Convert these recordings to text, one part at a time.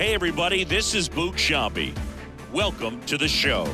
Hey everybody, this is Boot Shambi. Welcome to the show.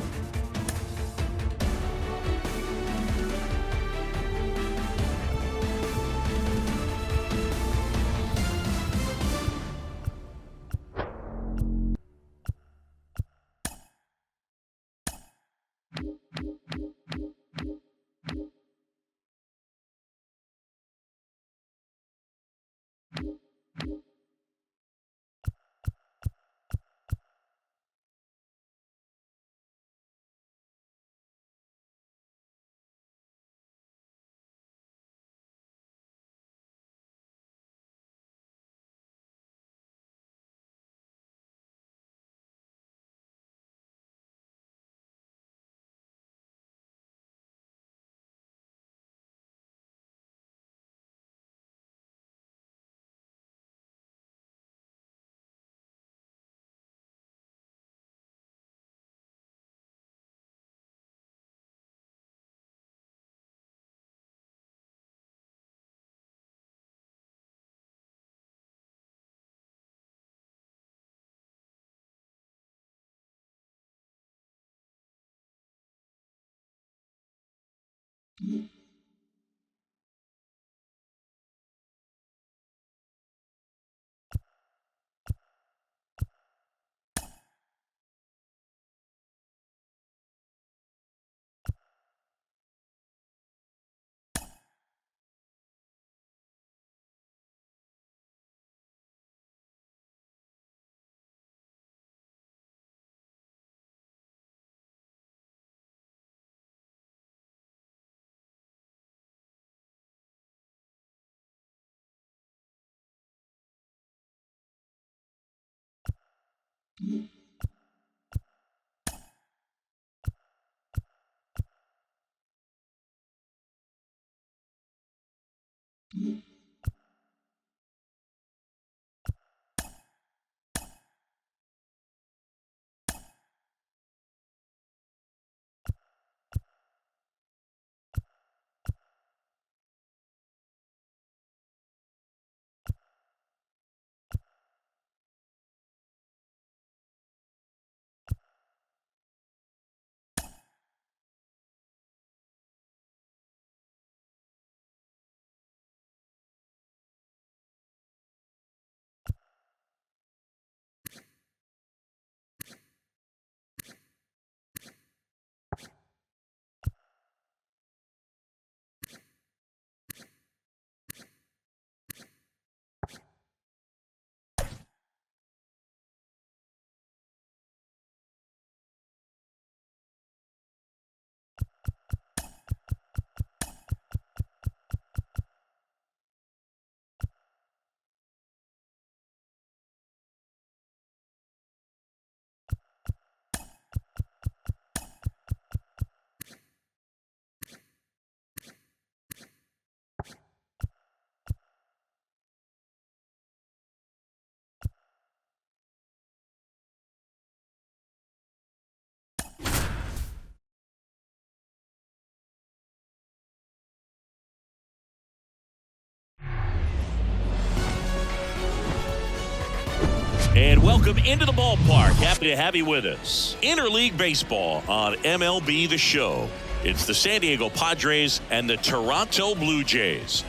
And welcome into the ballpark. Happy to have you with us. Interleague Baseball on MLB The Show. It's the San Diego Padres and the Toronto Blue Jays.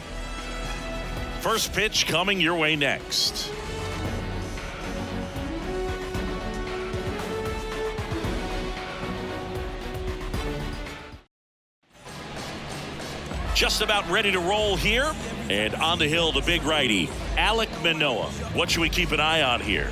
First pitch coming your way next. Just about ready to roll here. And on the hill, the big righty, Alek Manoah. What should we keep an eye on here?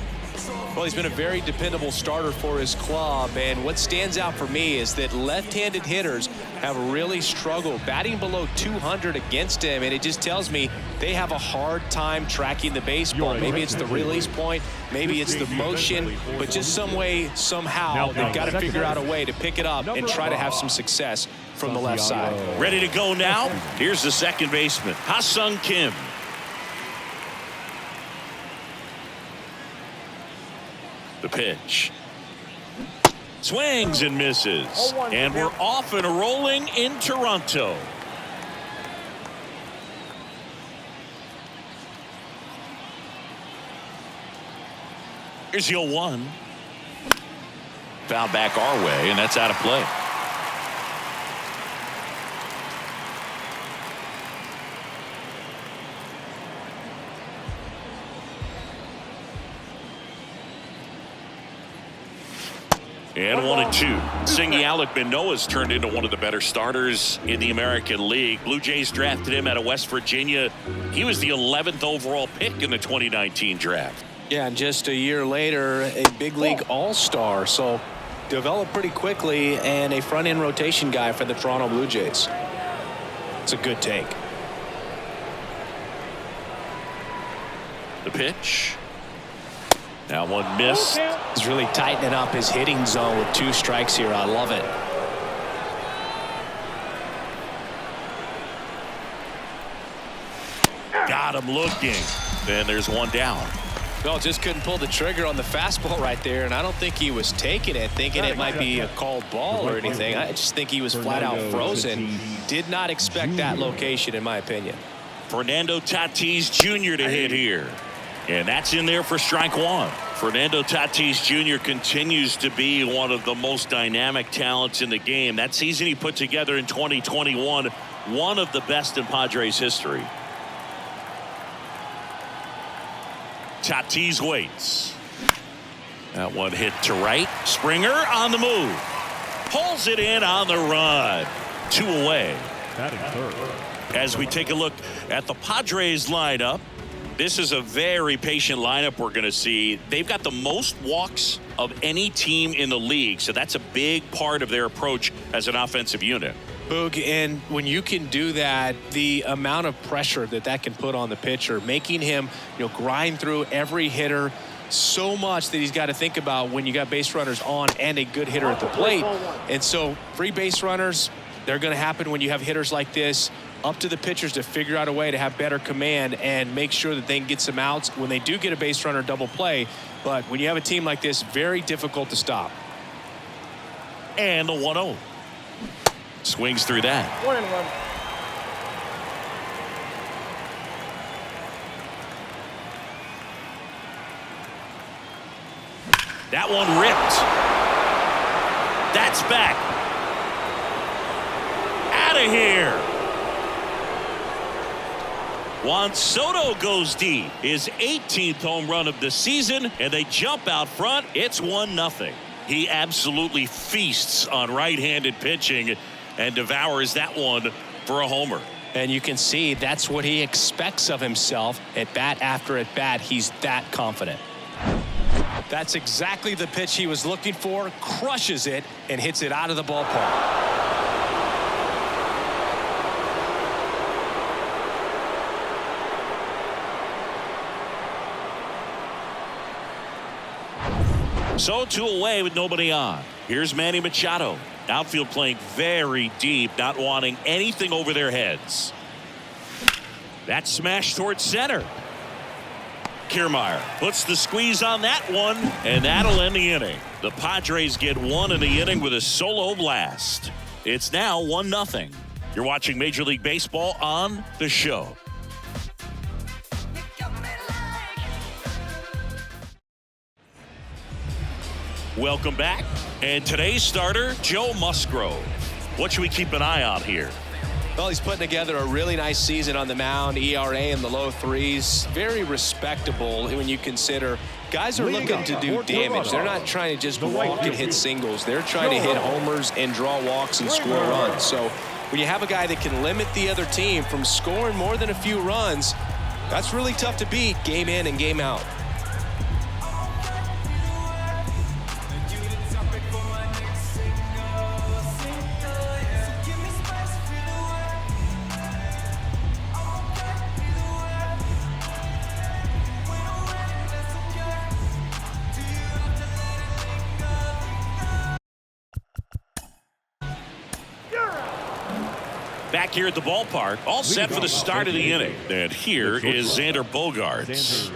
Well, he's been a very dependable starter for his club, and what stands out for me is that left-handed hitters have really struggled batting below 200 against him, and it just tells me they have a hard time tracking the baseball. Maybe it's the release point, maybe it's the motion, but just some way, somehow, they've got to figure out a way to pick it up and try to have some success from the left side. Ready to go now? Here's the second baseman, Ha-Sung Kim. The pitch. Swings and misses. And we're off and rolling in Toronto. Here's the 0-1. Foul back our way, and that's out of play. And 1-2. Singy Alec Manoah's turned into one of the better starters in the American League. Blue Jays drafted him out of West Virginia. He was the 11th overall pick in the 2019 draft. Yeah, and just a year later, a big league all-star. So developed pretty quickly and a front-end rotation guy for the Toronto Blue Jays. It's a good take. The pitch. Now one missed. He's really tightening up his hitting zone with 2 strikes here. I love it. Got him looking. Then there's 1 down. No, just couldn't pull the trigger on the fastball right there, and I don't think he was taking it, thinking it might be a called ball or anything. I just think he was flat out frozen. Did not expect that location, in my opinion. Fernando Tatis Jr. to hit here. And that's in there for strike 1. Fernando Tatis Jr. continues to be one of the most dynamic talents in the game. That season he put together in 2021, one of the best in Padres history. Tatis waits. That one hit to right. Springer on the move. Pulls it in on the run. 2 away. As we take a look at the Padres lineup, this is a very patient lineup we're going to see. They've got the most walks of any team in the league, so that's a big part of their approach as an offensive unit. Boog, and when you can do that, the amount of pressure that can put on the pitcher, making him, grind through every hitter so much that he's got to think about when you got base runners on and a good hitter at the plate. And so free base runners, they're going to happen when you have hitters like this. Up to the pitchers to figure out a way to have better command and make sure that they can get some outs when they do get a base runner double play. But when you have a team like this, very difficult to stop. And the 1-0. Swings through that. 1-1. That one ripped. That's back. Out of here. Juan Soto goes deep. His 18th home run of the season, and they jump out front. It's 1-0. He absolutely feasts on right-handed pitching and devours that one for a homer. And you can see that's what he expects of himself at bat after at bat. He's that confident. That's exactly the pitch he was looking for. Crushes it and hits it out of the ballpark. So 2 away with nobody on. Here's Manny Machado. Outfield playing very deep, not wanting anything over their heads. That smash towards center. Kiermaier puts the squeeze on that one, and that'll end the inning. The Padres get 1 in the inning with a solo blast. It's now 1-0. You're watching Major League Baseball on The Show. Welcome back. And today's starter, Joe Musgrove. What should we keep an eye on here? Well, he's putting together a really nice season on the mound. ERA in the low 3s. Very respectable when you consider guys are looking to do damage. They're not trying to just walk and hit singles. They're trying to hit homers and draw walks and score runs. So when you have a guy that can limit the other team from scoring more than a few runs, that's really tough to beat game in and game out. Back here at the ballpark, all set for the start of the inning. And here is Xander Bogaerts.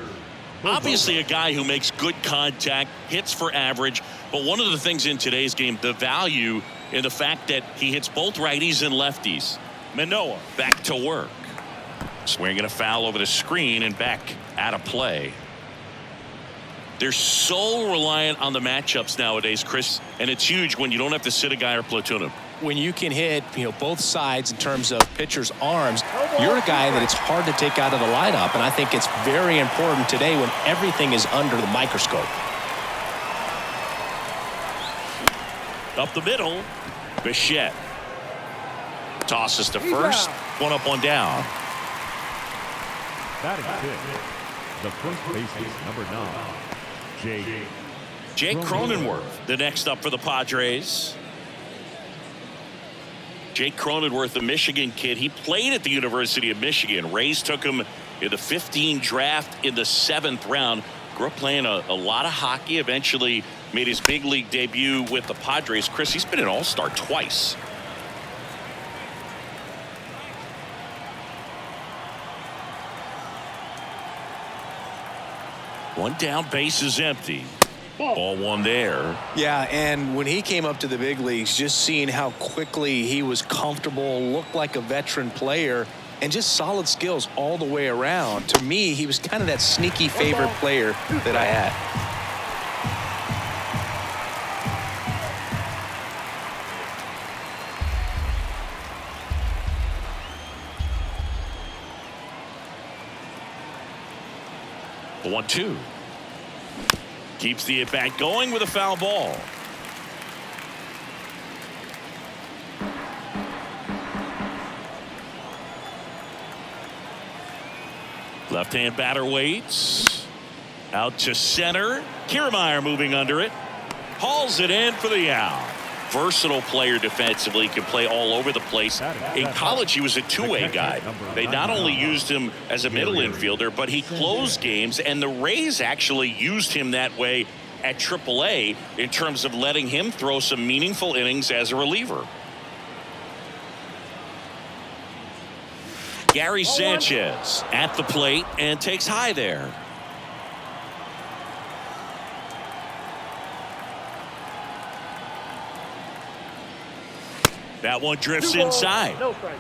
Obviously a guy who makes good contact, hits for average, but one of the things in today's game, the value in the fact that he hits both righties and lefties. Manoah back to work. Swinging a foul over the screen and back out of play. They're so reliant on the matchups nowadays, Chris, and it's huge when you don't have to sit a guy or platoon him. When you can hit, both sides in terms of pitchers' arms, you're a guy that it's hard to take out of the lineup, and I think it's very important today when everything is under the microscope. Up the middle, Bichette tosses to first. One up, one down. Batting fifth, the first baseman, number 9, Jake Cronenworth, the next up for the Padres. Jake Cronenworth, the Michigan kid. He played at the University of Michigan. Rays took him in the 15 draft in the 7th round. Grew up playing a lot of hockey. Eventually made his big league debut with the Padres. Chris, he's been an all-star twice. One down, base is empty. Ball one there. Yeah, and when he came up to the big leagues, just seeing how quickly he was comfortable, looked like a veteran player, and just solid skills all the way around. To me, he was kind of that sneaky favorite player that I had. The 1-2. Keeps the at-bat going with a foul ball. Left-hand batter waits. Out to center. Kiermaier moving under it. Hauls it in for the out. Versatile player defensively, can play all over the place. In college, he was a two-way guy. They not only used him as a middle infielder, but he closed games, and the Rays actually used him that way at AAA in terms of letting him throw some meaningful innings as a reliever. Gary Sanchez at the plate and takes high there. That one drifts inside. No strike.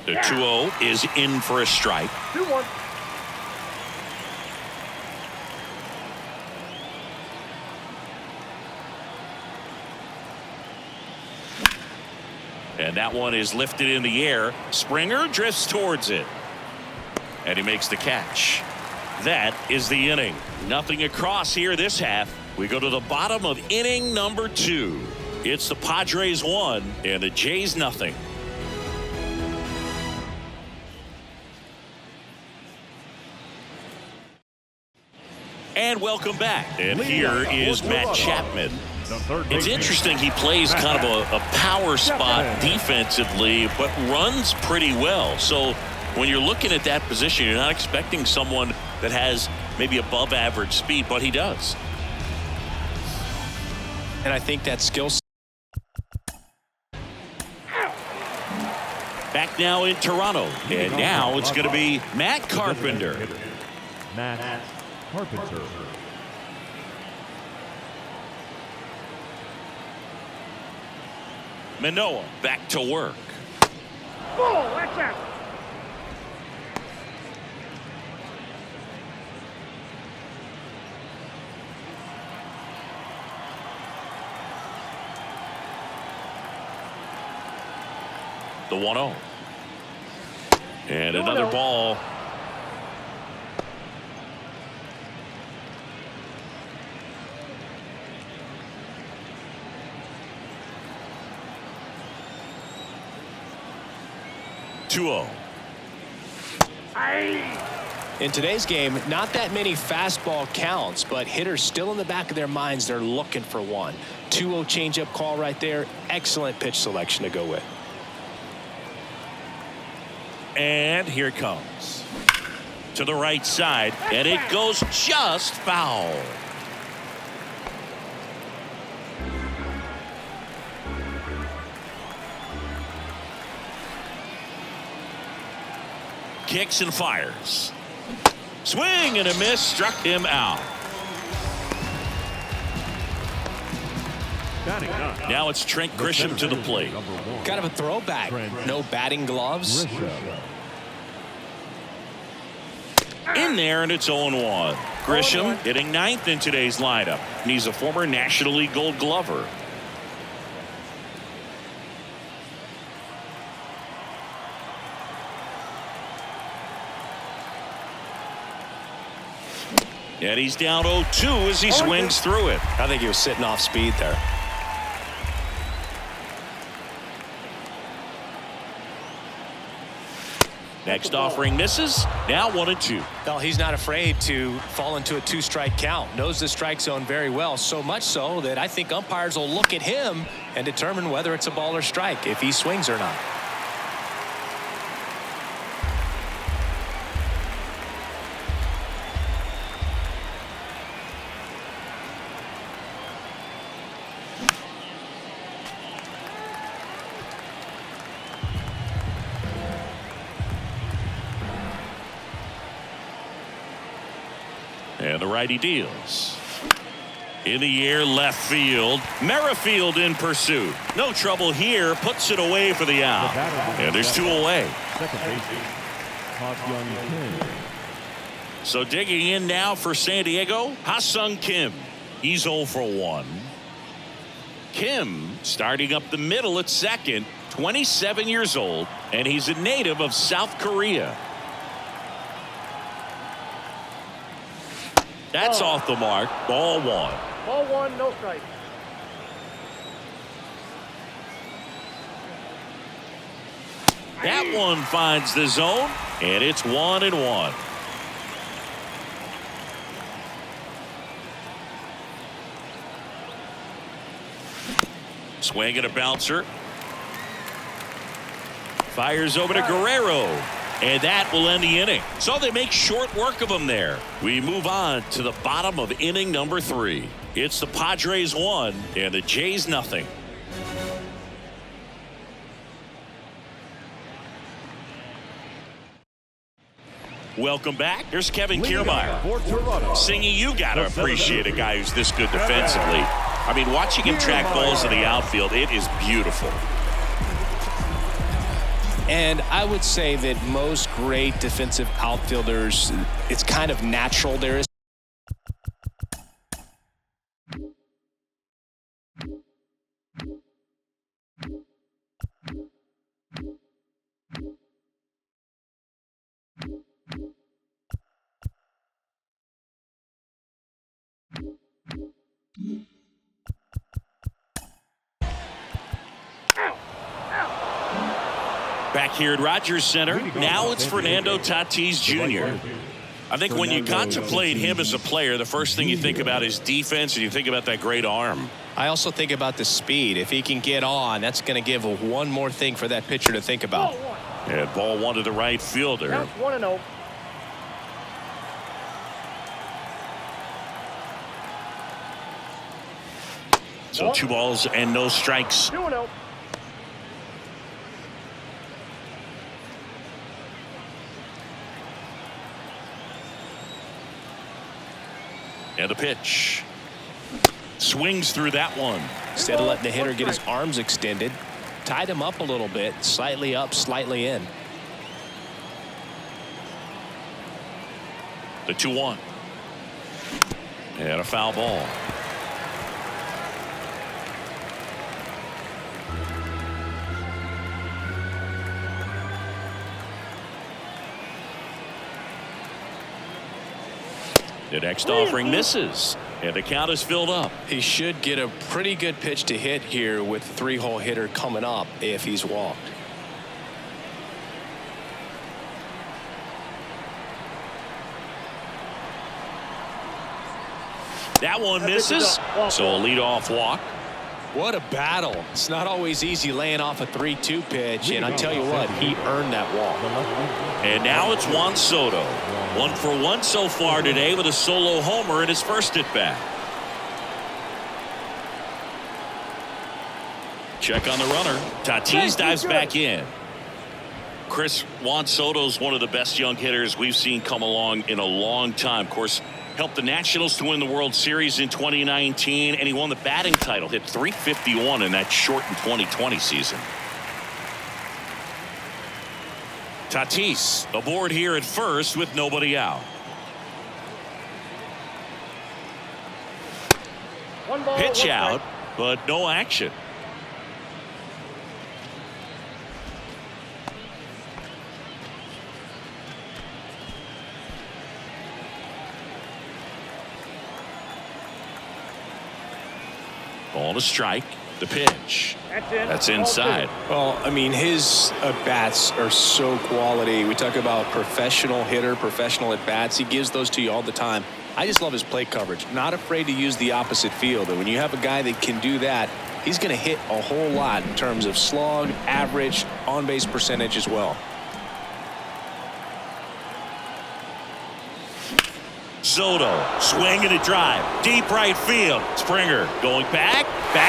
The 2-0 is in for a strike. 2-1. And that one is lifted in the air. Springer drifts towards it. And he makes the catch. That is the inning. Nothing across here this half. We go to the bottom of inning number 2. It's the Padres 1 and the Jays nothing. And welcome back. And here is Matt Chapman. It's interesting, he plays kind of a power spot defensively, but runs pretty well. So when you're looking at that position, you're not expecting someone that has maybe above average speed, but he does. And I think that skill set. Back now in Toronto, and now it's going to be Matt Carpenter. Matt Carpenter. Manoah back to work. Ball, watch out. The 1-0. And another ball. In today's game, not that many fastball counts, but hitters still in the back of their minds, they're looking for one. 2-0 changeup call right there. Excellent pitch selection to go with. And here it comes. To the right side, and it goes just foul. Kicks and fires. Swing and a miss, struck him out. Batting ninth. Now it's Trent Grisham to the plate. Number 1. Kind of a throwback. No batting gloves. Grisham. In there, and it's 0-1. Grisham hitting ninth in today's lineup. And he's a former National League Gold Glover. And he's down 0-2 as he swings through it. I think he was sitting off speed there. Next offering misses. Now 1-2. Well, he's not afraid to fall into a 2-strike count. Knows the strike zone very well. So much so that I think umpires will look at him and determine whether it's a ball or strike, if he swings or not. And the righty deals. In the air, left field. Merrifield in pursuit. No trouble here. Puts it away for the out. And there's 2 away. Second baseman, Ha-Sung Kim. So digging in now for San Diego, Ha-Sung Kim. He's 0 for 1. Kim starting up the middle at second, 27 years old, and he's a native of South Korea. That's off the mark. Ball 1. Ball 1, no strike. That one finds the zone, and it's 1-1. Swing and a bouncer. Fires over to Guerrero. And that will end the inning. So they make short work of him there. We move on to the bottom of inning number 3. It's the Padres 1 and the Jays nothing. Welcome back. Here's Kevin Kiermaier For Toronto. singing "You Gotta Appreciate a Guy Who's This Good Defensively." I mean, watching him track balls in the outfield, it is beautiful. And I would say that most great defensive outfielders, it's kind of natural. There is Back here at Rogers Center, now it's Fernando Tatis Jr. I think when you contemplate him as a player, the first thing you think about is defense, and you think about that great arm. I also think about the speed. If he can get on, that's going to give one more thing for that pitcher to think about. And ball 1 to the right fielder. Counts 1-0. So 2 balls and no strikes. 2-0. And a pitch. Swings through that one. Instead of letting the hitter get his arms extended, tied him up a little bit, slightly up, slightly in. The 2-1. And a foul ball. The next offering misses, and the count is filled up. He should get a pretty good pitch to hit here with the 3-hole hitter coming up if he's walked. That one misses, so a leadoff walk. What a battle. It's not always easy laying off a 3-2 pitch, and I tell you what, he earned that walk. And now it's Juan Soto. 1 for 1 so far today with a solo homer in his first at bat. Check on the runner. Tatis dives back in. Chris, Juan Soto's one of the best young hitters we've seen come along in a long time. Of course, Helped the Nationals to win the World Series in 2019, and he won the batting title. Hit .351 in that shortened 2020 season. Tatis aboard here at first with nobody out. One ball, Pitch one out, strike. but no action. Ball to strike. The pitch. That's inside. Well, I mean, his at-bats are so quality. We talk about professional hitter, professional at-bats. He gives those to you all the time. I just love his plate coverage. Not afraid to use the opposite field. And when you have a guy that can do that, he's going to hit a whole lot in terms of slug, average, on-base percentage as well. Soto swinging a drive. Deep right field. Springer going back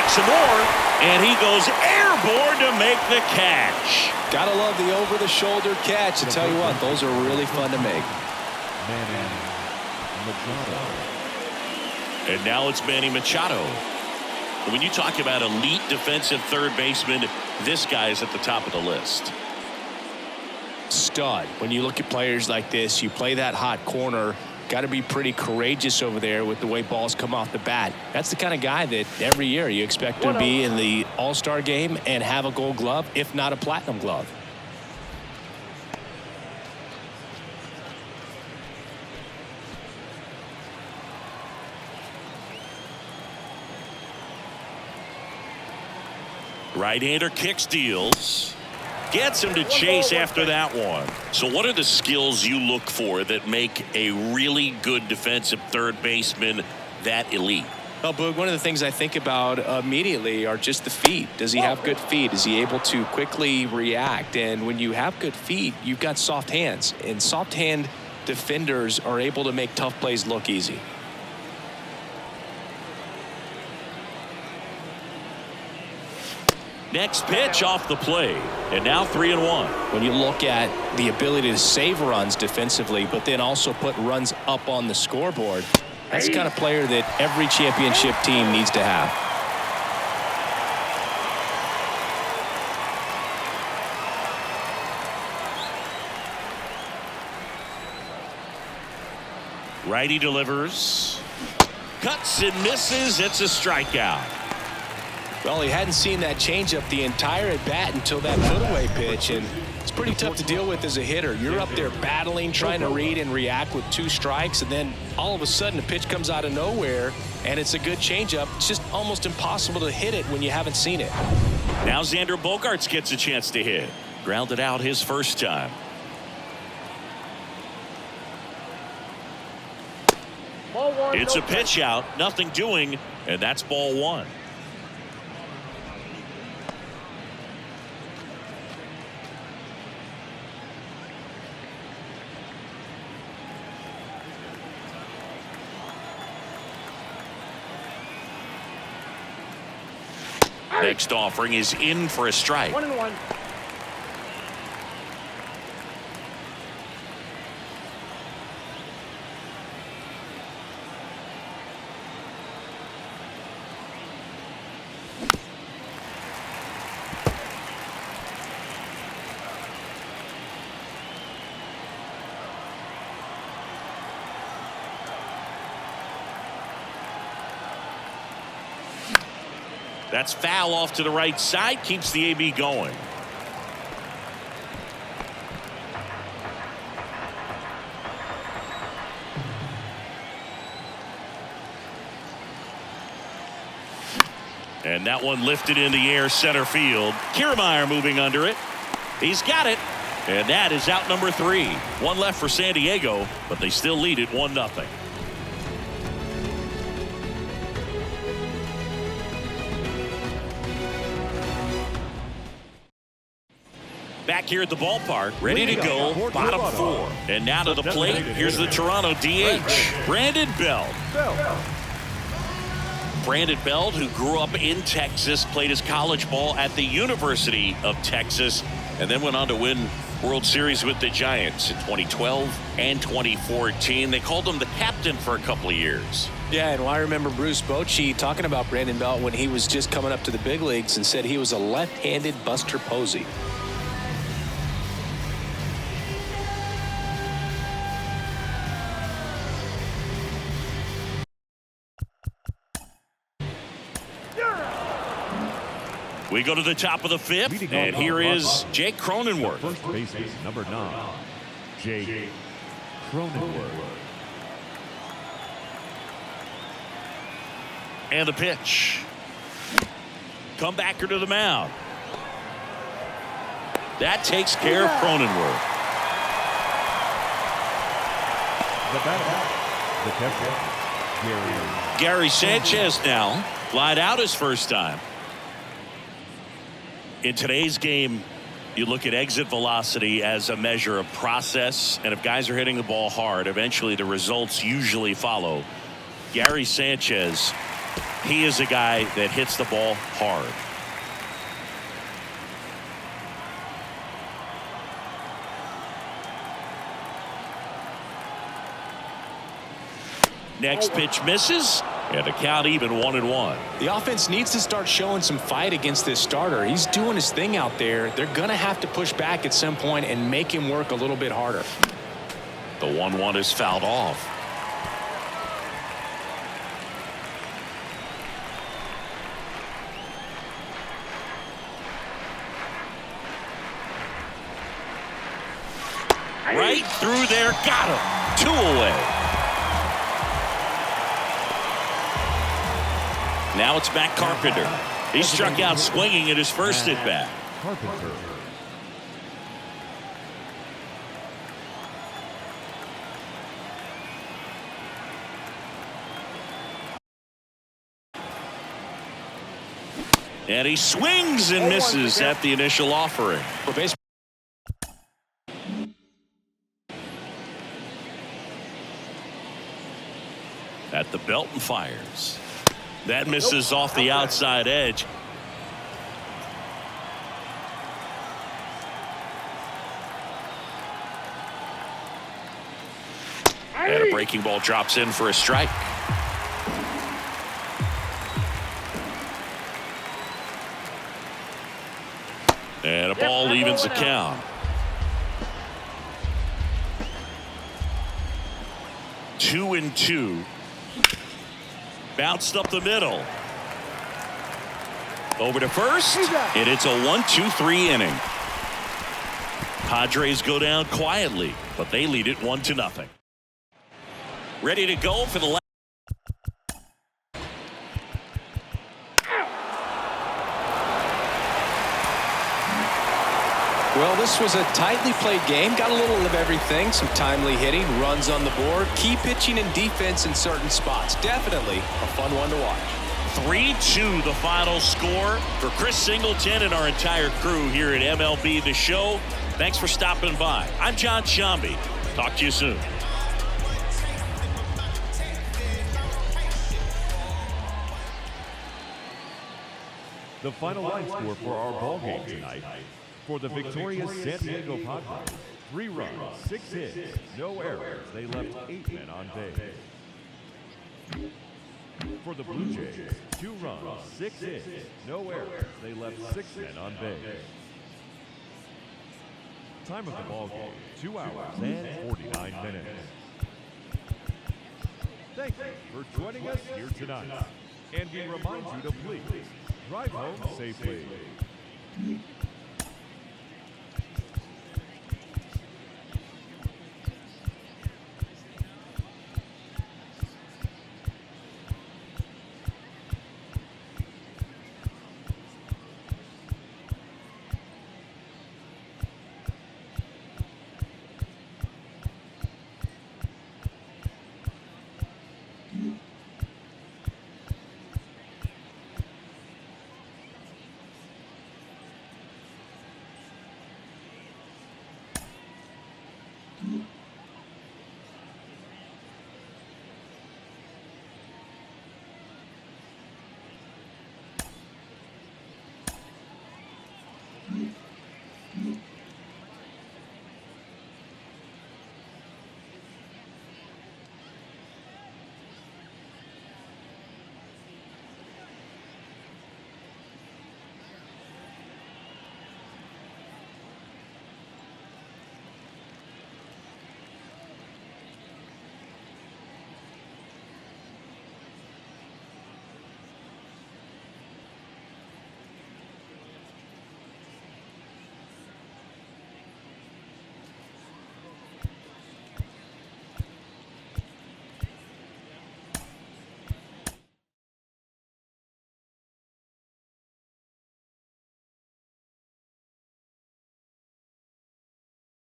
some more, and he goes airborne to make the catch. Gotta love the over-the-shoulder catch. I tell you what, those are really fun to make. And now it's Manny Machado. When you talk about elite defensive third baseman, this guy is at the top of the list. Stud. When you look at players like this, you play that hot corner. Got to be pretty courageous over there with the way balls come off the bat. That's the kind of guy that every year you expect to be in the All-Star game and have a Gold Glove, if not a Platinum Glove. Right-hander kick steals. Gets him to chase after that one. So what are the skills you look for that make a really good defensive third baseman that elite? Well, Boog, one of the things I think about immediately are just the feet. Does he have good feet? Is he able to quickly react? And when you have good feet, you've got soft hands. And soft hand defenders are able to make tough plays look easy. Next pitch off the plate, and now 3-1. When you look at the ability to save runs defensively, but then also put runs up on the scoreboard, that's the kind of player that every championship team needs to have. Righty delivers. Cuts and misses. It's a strikeout. Well, he hadn't seen that changeup the entire at-bat until that put-away pitch, and it's pretty tough to deal with as a hitter. You're up there battling, trying to read and react with 2 strikes, and then all of a sudden a pitch comes out of nowhere, and it's a good changeup. It's just almost impossible to hit it when you haven't seen it. Now Xander Bogaerts gets a chance to hit. Grounded out his first time. Ball one, It's no a pitch out, nothing doing, and that's ball 1. Next offering is in for a strike. 1-1. That's foul off to the right side, keeps the AB going. And that one lifted in the air center field. Kiermaier moving under it. He's got it. And that is out number 3. One left for San Diego, but they still lead it 1-0. Back here at the ballpark, ready to go, bottom 4. And now to the plate, here's the Toronto DH, Brandon Belt. Brandon Belt, who grew up in Texas, played his college ball at the University of Texas, and then went on to win World Series with the Giants in 2012 and 2014. They called him the captain for a couple of years. Yeah, and I remember Bruce Bochy talking about Brandon Belt when he was just coming up to the big leagues and said he was a left-handed Buster Posey. We go to the top of the fifth, and here is Jake Cronenworth. First baseman, number 9, Jake Cronenworth. And the pitch. Comebacker to the mound. That takes care of Cronenworth. The catcher, Gary Sanchez now lied out his first time. In today's game, you look at exit velocity as a measure of process, and if guys are hitting the ball hard, eventually the results usually follow. Gary Sanchez, he is a guy that hits the ball hard. Next pitch misses, and the count even 1-1. The offense needs to start showing some fight against this starter. He's doing his thing out there. They're going to have to push back at some point and make him work a little bit harder. The 1-1 is fouled off. Right through there, got him. 2 away. Now it's Matt Carpenter. He struck out swinging at his first at bat. Carpenter. And he swings and misses at the initial offering. For base. At the belt and fires. That misses off the outside edge. And a breaking ball drops in for a strike. And a ball evens the count. 2-2. Bounced up the middle. Over to first, and it's a 1-2-3 inning. Padres go down quietly, but they lead it 1-0. Ready to go for the last. Well, this was a tightly played game. Got a little of everything. Some timely hitting, runs on the board, key pitching and defense in certain spots. Definitely a fun one to watch. 3-2 the final score. For Chris Singleton and our entire crew here at MLB The Show, thanks for stopping by. I'm John Shambi. Talk to you soon. The final line score for our ball game tonight. For the victorious San Diego Padres, 3 runs, 6 hits, no errors. They left 8 men on base. For the Blue Jays, 2 runs, 6 hits, no errors. They left 6 men on base. Time of the ball game, 2 hours and 49 minutes. Thank you for joining us here tonight. And we remind you to please drive home safely.